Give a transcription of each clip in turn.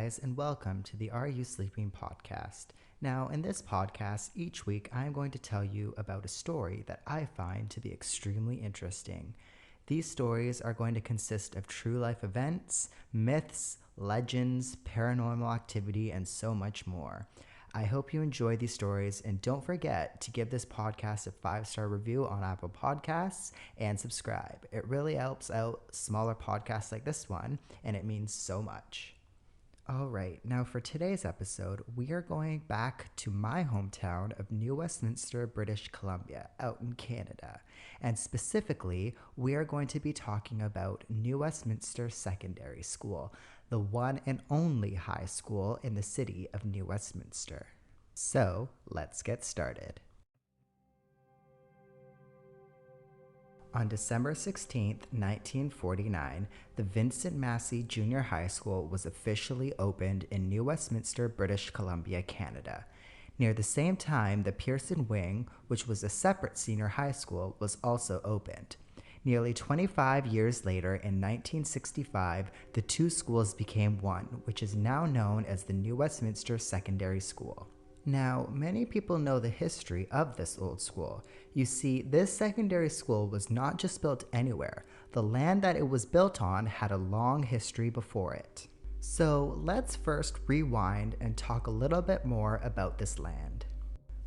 guys, and welcome to the Are You Sleeping podcast. Now, in this podcast, each week I am going to tell you about a story that I find to be extremely interesting. These stories are going to consist of true life events, myths, legends, paranormal activity, and so much more. I hope you enjoy these stories, and don't forget to give this podcast a 5-star review on Apple Podcasts and subscribe. It really helps out smaller podcasts like this one, and it means so much. All right, now for today's episode, we are going back to my hometown of New Westminster, British Columbia, out in Canada. And specifically, we are going to be talking about New Westminster Secondary School, the one and only high school in the city of New Westminster. So, let's get started. On December 16, 1949, the Vincent Massey Junior High School was officially opened in New Westminster, British Columbia, Canada. Near the same time, the Pearson Wing, which was a separate senior high school, was also opened. Nearly 25 years later, in 1965, the two schools became one, which is now known as the New Westminster Secondary School. Now, many people know the history of this old school. You see, this secondary school was not just built anywhere. The land that it was built on had a long history before it. So let's first rewind and talk a little bit more about this land.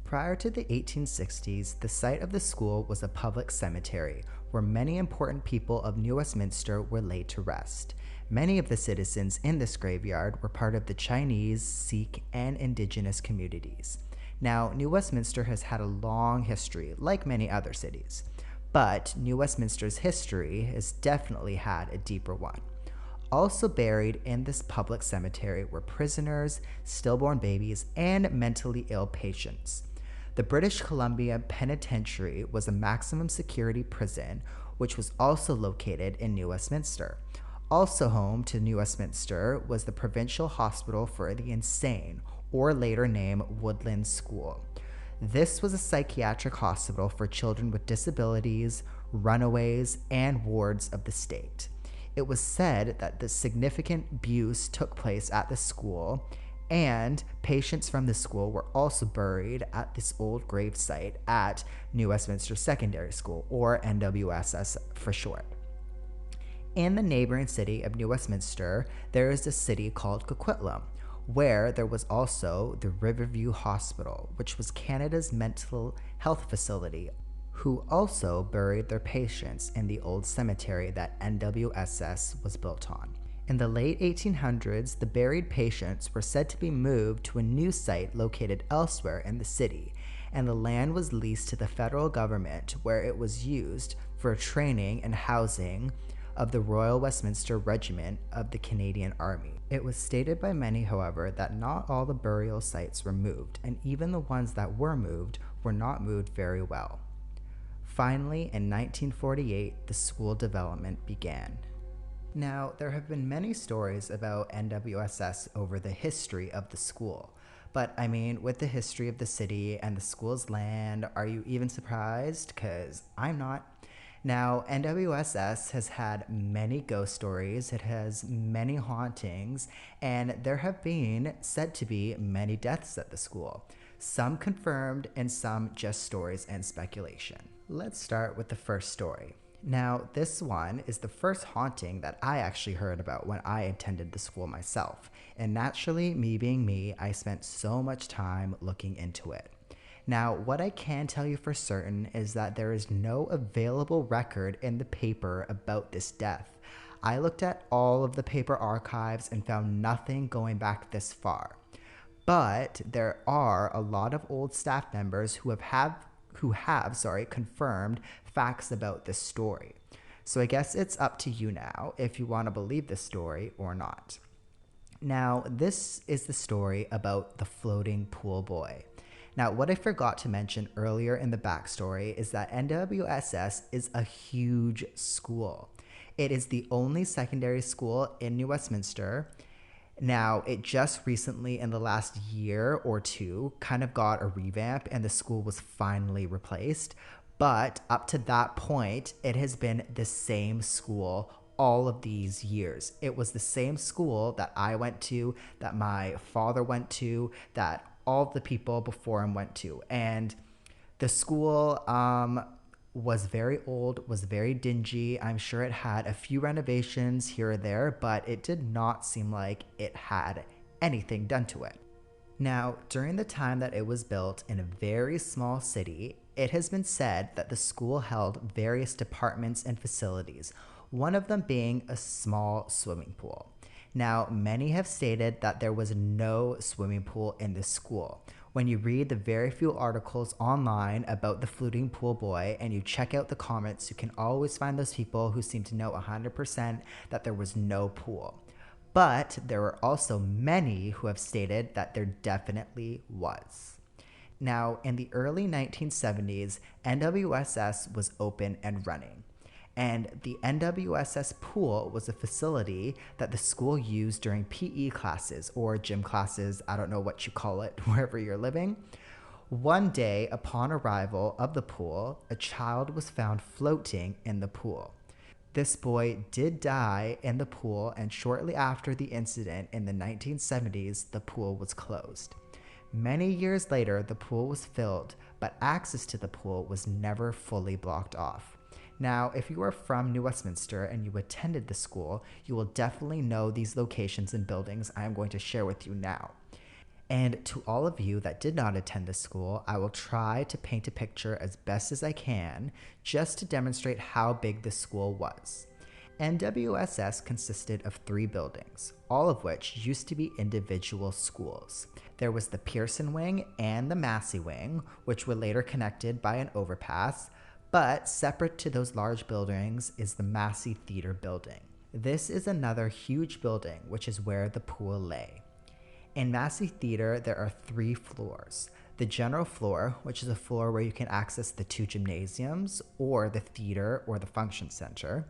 Prior to the 1860s, the site of the school was a public cemetery where many important people of New Westminster were laid to rest. Many of the citizens in this graveyard were part of the Chinese, Sikh, and Indigenous communities. Now, New Westminster has had a long history, like many other cities, but New Westminster's history has definitely had a deeper one. Also buried in this public cemetery were prisoners, stillborn babies, and mentally ill patients. The British Columbia Penitentiary was a maximum security prison, which was also located in New Westminster. Also home to New Westminster was the Provincial Hospital for the Insane, or later named Woodland School. This was a psychiatric hospital for children with disabilities, runaways, and wards of the state. It was said that the significant abuse took place at the school, and patients from the school were also buried at this old grave site at New Westminster Secondary School, or NWSS for short. In the neighboring city of New Westminster, there is a city called Coquitlam, where there was also the Riverview Hospital, which was Canada's mental health facility, who also buried their patients in the old cemetery that NWSS was built on. In the late 1800s, the buried patients were said to be moved to a new site located elsewhere in the city, and the land was leased to the federal government, where it was used for training and housing of the Royal Westminster Regiment of the Canadian Army. It was stated by many, however, that not all the burial sites were moved, and even the ones that were moved were not moved very well. Finally, in 1948, the school development began. Now, there have been many stories about NWSS over the history of the school. But I mean, with the history of the city and the school's land, are you even surprised? 'Cause I'm not. Now, NWSS has had many ghost stories, it has many hauntings, and there have been said to be many deaths at the school. Some confirmed and some just stories and speculation. Let's start with the first story. Now, this one is the first haunting that I actually heard about when I attended the school myself. And naturally, me being me, I spent so much time looking into it. Now, what I can tell you for certain is that there is no available record in the paper about this death. I looked at all of the paper archives and found nothing going back this far. But there are a lot of old staff members who have confirmed facts about this story. So I guess it's up to you now if you want to believe this story or not. Now, this is the story about the floating pool boy. Now, what I forgot to mention earlier in the backstory is that NWSS is a huge school. It is the only secondary school in New Westminster. Now, it just recently, in the last year or two, kind of got a revamp and the school was finally replaced. But up to that point, it has been the same school all of these years. It was the same school that I went to, that my father went to, that all of the people before him went to. And the school was very old, was very dingy. I'm sure it had a few renovations here or there, but it did not seem like it had anything done to it. Now, during the time that it was built in a very small city, it has been said that the school held various departments and facilities, one of them being a small swimming pool. Now, many have stated that there was no swimming pool in this school. When you read the very few articles online about the floating pool boy and you check out the comments, you can always find those people who seem to know 100% that there was no pool. But there are also many who have stated that there definitely was. Now, in the early 1970s, NWSS was open and running. And the NWSS pool was a facility that the school used during PE classes or gym classes, I don't know what you call it, wherever you're living. One day, upon arrival of the pool, a child was found floating in the pool. This boy did die in the pool, and shortly after the incident in the 1970s, the pool was closed. Many years later, the pool was filled, but access to the pool was never fully blocked off. Now, if you are from New Westminster and you attended the school, you will definitely know these locations and buildings I am going to share with you now. And to all of you that did not attend the school, I will try to paint a picture as best as I can just to demonstrate how big the school was. NWSS consisted of 3 buildings, all of which used to be individual schools. There was the Pearson Wing and the Massey Wing, which were later connected by an overpass, but separate to those large buildings is the Massey Theater Building. This is another huge building, which is where the pool lay. In Massey Theater, there are 3 floors. The general floor, which is a floor where you can access the 2 gymnasiums, or the theater, or the function center.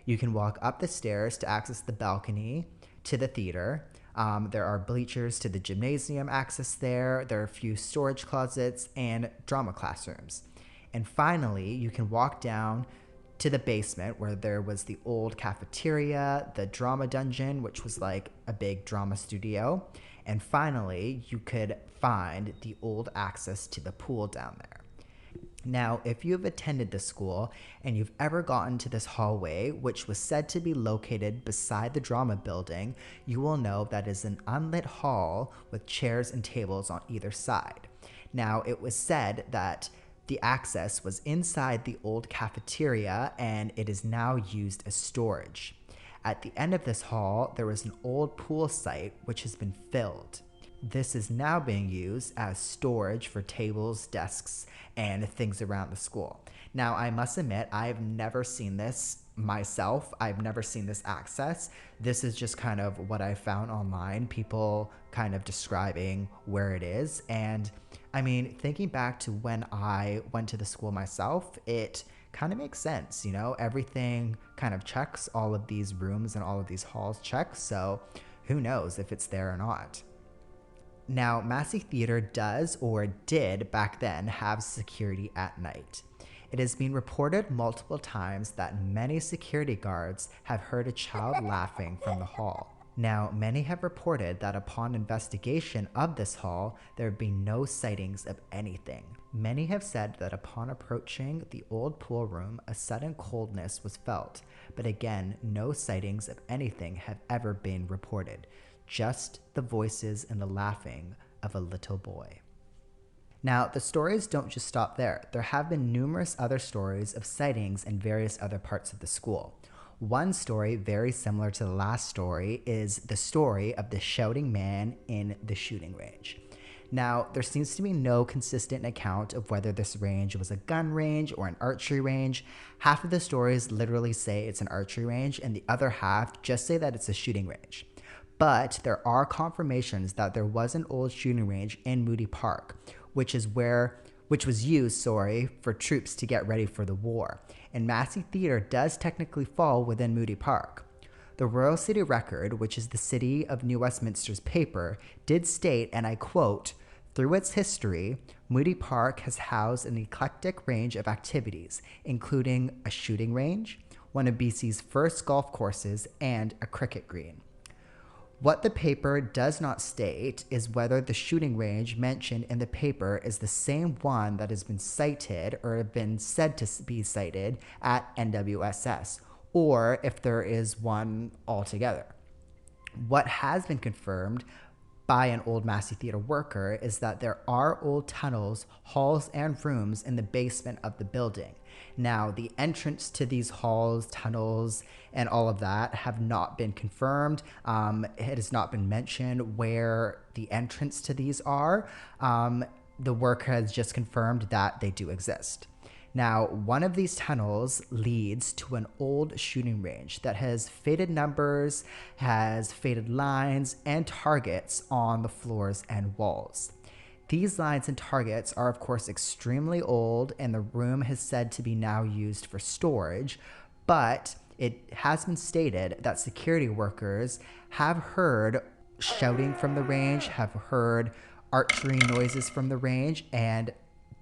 You can walk up the stairs to access the balcony to the theater. There are bleachers to the gymnasium access there. There are a few storage closets and drama classrooms. And finally, you can walk down to the basement where there was the old cafeteria, the drama dungeon, which was like a big drama studio. And finally, you could find the old access to the pool down there. Now, if you have attended the school and you've ever gotten to this hallway, which was said to be located beside the drama building, you will know that is an unlit hall with chairs and tables on either side. Now, it was said that the access was inside the old cafeteria and it is now used as storage. At the end of this hall, there was an old pool site which has been filled. This is now being used as storage for tables, desks, and things around the school. Now, I must admit, I've never seen this myself. I've never seen this access. This is just kind of what I found online, people kind of describing where it is. And I mean, thinking back to when I went to the school myself, it kind of makes sense, you know, everything kind of checks, all of these rooms and all of these halls check, so who knows if it's there or not. Now, Massey Theater does or did back then have security at night. It has been reported multiple times that many security guards have heard a child laughing from the hall. Now, many have reported that upon investigation of this hall, there have been no sightings of anything. Many have said that upon approaching the old pool room, a sudden coldness was felt, but again, no sightings of anything have ever been reported, just the voices and the laughing of a little boy. Now, the stories don't just stop there. There have been numerous other stories of sightings in various other parts of the school. One story very similar to the last story is the story of the shouting man in the shooting range. Now, there seems to be no consistent account of whether this range was a gun range or an archery range. Half of the stories literally say it's an archery range, and the other half just say that it's a shooting range. But there are confirmations that there was an old shooting range in Moody Park, which was used for troops to get ready for the war. And Massey Theater does technically fall within Moody Park. The Royal City Record, which is the City of New Westminster's paper, did state, and I quote, "Through its history, Moody Park has housed an eclectic range of activities, including a shooting range, one of BC's first golf courses, and a cricket green. What the paper does not state is whether the shooting range mentioned in the paper is the same one that has been cited or been said to be cited at NWSS, or if there is one altogether. What has been confirmed by an old Massey Theatre worker is that there are old tunnels, halls, and rooms in the basement of the building. Now, the entrance to these halls, tunnels, and all of that have not been confirmed. It has not been mentioned where the entrance to these are. The worker has just confirmed that they do exist. Now, one of these tunnels leads to an old shooting range that has faded numbers, has faded lines, and targets on the floors and walls. These lines and targets are, of course, extremely old, and the room is said to be now used for storage, but it has been stated that security workers have heard shouting from the range, have heard archery noises from the range, and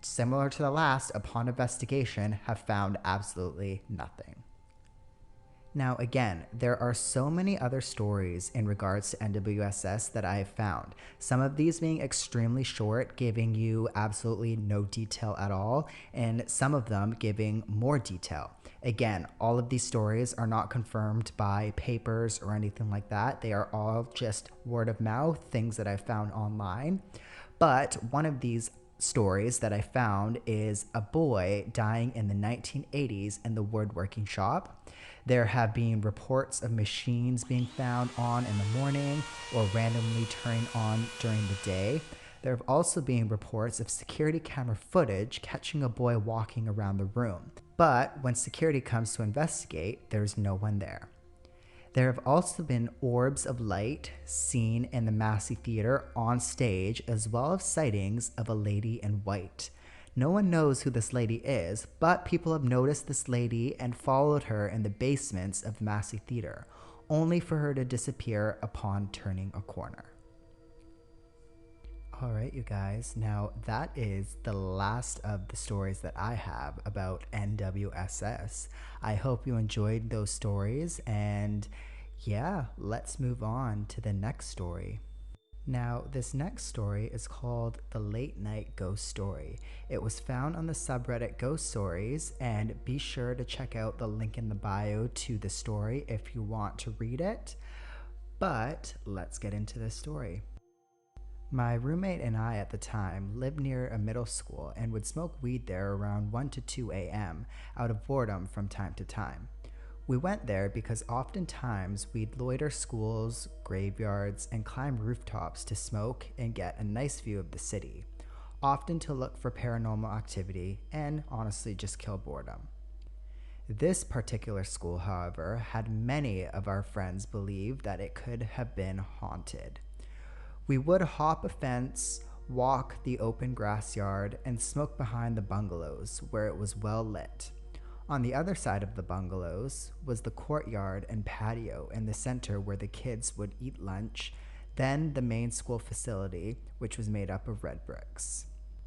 similar to the last, upon investigation, have found absolutely nothing. Now, again, there are so many other stories in regards to NWSS that I have found. Some of these being extremely short, giving you absolutely no detail at all, and some of them giving more detail. Again, all of these stories are not confirmed by papers or anything like that. They are all just word of mouth, things that I found online. But one of these stories that I found is a boy dying in the 1980s in the woodworking shop. There have been reports of machines being found on in the morning or randomly turning on during the day. There have also been reports of security camera footage catching a boy walking around the room. But when security comes to investigate, there's no one there. There have also been orbs of light seen in the Massey Theatre on stage, as well as sightings of a lady in white. No one knows who this lady is, but people have noticed this lady and followed her in the basements of the Massey Theatre, only for her to disappear upon turning a corner. Alright, you guys, now that is the last of the stories that I have about NWSS. I hope you enjoyed those stories, and yeah, let's move on to the next story. Now, this next story is called The Late Night Ghost Story. It was found on the subreddit Ghost Stories, and be sure to check out the link in the bio to the story if you want to read it. But let's get into this story. My roommate and I at the time lived near a middle school and would smoke weed there around 1 to 2 a.m. out of boredom from time to time. We went there because oftentimes we'd loiter schools, graveyards, and climb rooftops to smoke and get a nice view of the city, often to look for paranormal activity and honestly just kill boredom. This particular school, however, had many of our friends believe that it could have been haunted. We would hop a fence, walk the open grass yard, and smoke behind the bungalows where it was well lit. On the other side of the bungalows was the courtyard and patio in the center where the kids would eat lunch, then the main school facility, which was made up of red bricks.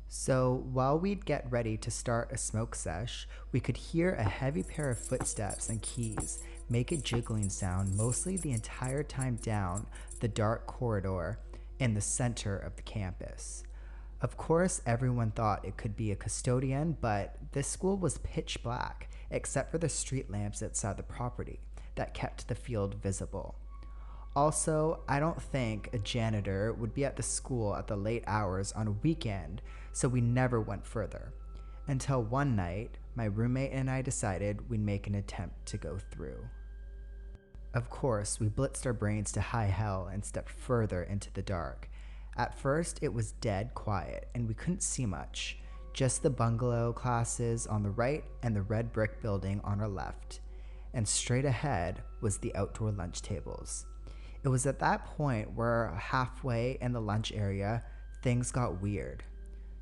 So while we'd get ready to start a smoke sesh, we could hear a heavy pair of footsteps and keys make a jiggling sound mostly the entire time down the dark corridor in the center of the campus. Of course, everyone thought it could be a custodian, but this school was pitch black, except for the street lamps outside the property that kept the field visible. Also, I don't think a janitor would be at the school at the late hours on a weekend, so we never went further. Until one night, my roommate and I decided we'd make an attempt to go through. Of course, we blitzed our brains to high hell and stepped further into the dark. At first, it was dead quiet, and we couldn't see much, just the bungalow classes on the right and the red brick building on our left. And straight ahead was the outdoor lunch tables. It was at that point where halfway in the lunch area, things got weird.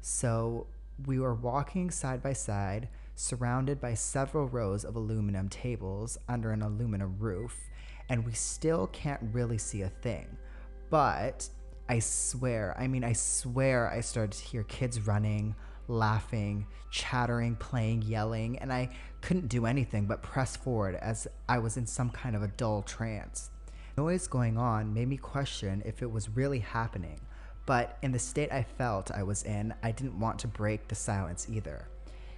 So we were walking side by side, surrounded by several rows of aluminum tables under an aluminum roof, and we still can't really see a thing. But I swear I started to hear kids running, laughing, chattering, playing, yelling, and I couldn't do anything but press forward as I was in some kind of a dull trance. The noise going on made me question if it was really happening, but in the state I felt I was in, I didn't want to break the silence either.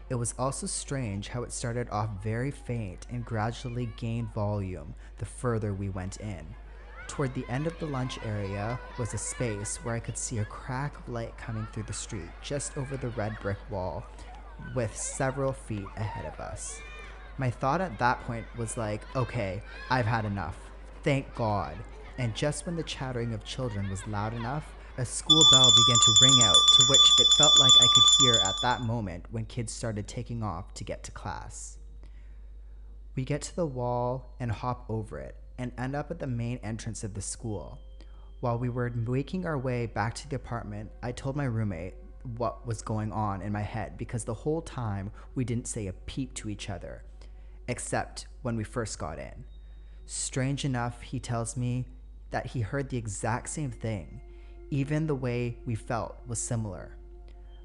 It was also strange how it started off very faint and gradually gained volume the further we went in. Toward the end of the lunch area was a space where I could see a crack of light coming through the street just over the red brick wall, with several feet ahead of us. My thought at that point was like, okay, I've had enough. Thank God. And just when the chattering of children was loud enough, a school bell began to ring out, to which it felt like I could hear at that moment when kids started taking off to get to class. We get to the wall and hop over it and end up at the main entrance of the school. While we were making our way back to the apartment, I told my roommate what was going on in my head because the whole time we didn't say a peep to each other, except when we first got in. Strange enough, he tells me that he heard the exact same thing. Even the way we felt was similar.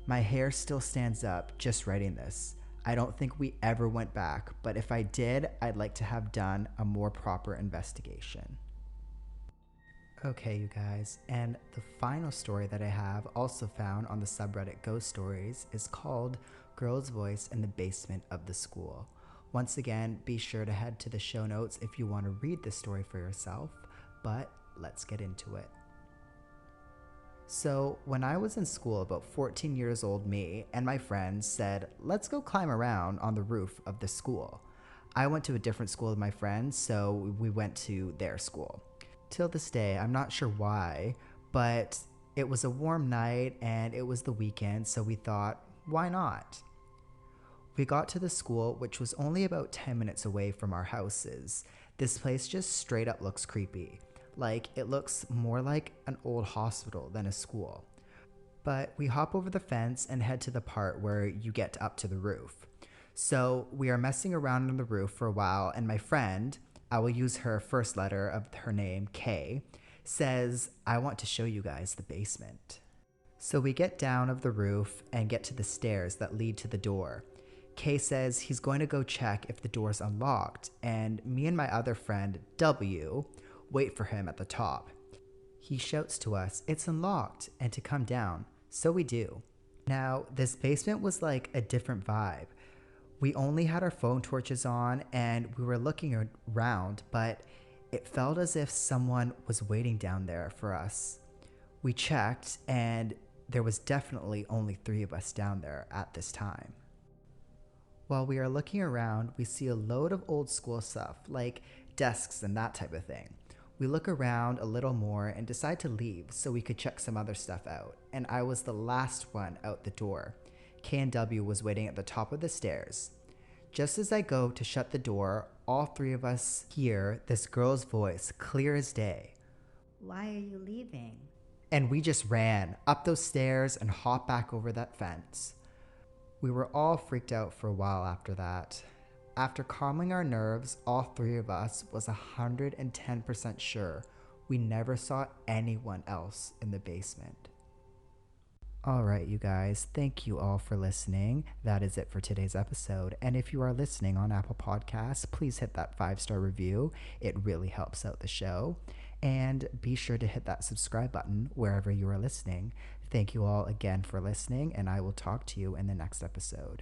My hair still stands up just writing this. I don't think we ever went back, but if I did, I'd like to have done a more proper investigation. Okay, you guys, and the final story that I have, also found on the subreddit Ghost Stories, is called Girl's Voice in the Basement of the School. Once again, be sure to head to the show notes if you want to read this story for yourself, but let's get into it. So, when I was in school, about 14 years old, me and my friends said, let's go climb around on the roof of the school. I went to a different school with my friends, so we went to their school. Till this day, I'm not sure why, but it was a warm night and it was the weekend, so we thought, why not? We got to the school, which was only about 10 minutes away from our houses. This place just straight up looks creepy. Like, it looks more like an old hospital than a school. But we hop over the fence and head to the part where you get up to the roof. So we are messing around on the roof for a while, and my friend, I will use her first letter of her name, K, says, I want to show you guys the basement. So we get down of the roof and get to the stairs that lead to the door. K says he's going to go check if the door's unlocked, and me and my other friend, W, wait for him at the top. He shouts to us, it's unlocked, and to come down. So we do. Now, this basement was like a different vibe. We only had our phone torches on and we were looking around, but it felt as if someone was waiting down there for us. We checked and there was definitely only 3 of us down there at this time. While we are looking around, we see a load of old school stuff, like desks and that type of thing. We look around a little more and decide to leave so we could check some other stuff out, and I was the last one out the door. K and W was waiting at the top of the stairs. Just as I go to shut the door, all 3 of us hear this girl's voice, clear as day. Why are you leaving? And we just ran up those stairs and hopped back over that fence. We were all freaked out for a while after that. After calming our nerves, all 3 of us was 110% sure we never saw anyone else in the basement. Alright, you guys, thank you all for listening. That is it for today's episode. And if you are listening on Apple Podcasts, please hit that 5-star review. It really helps out the show. And be sure to hit that subscribe button wherever you are listening. Thank you all again for listening, and I will talk to you in the next episode.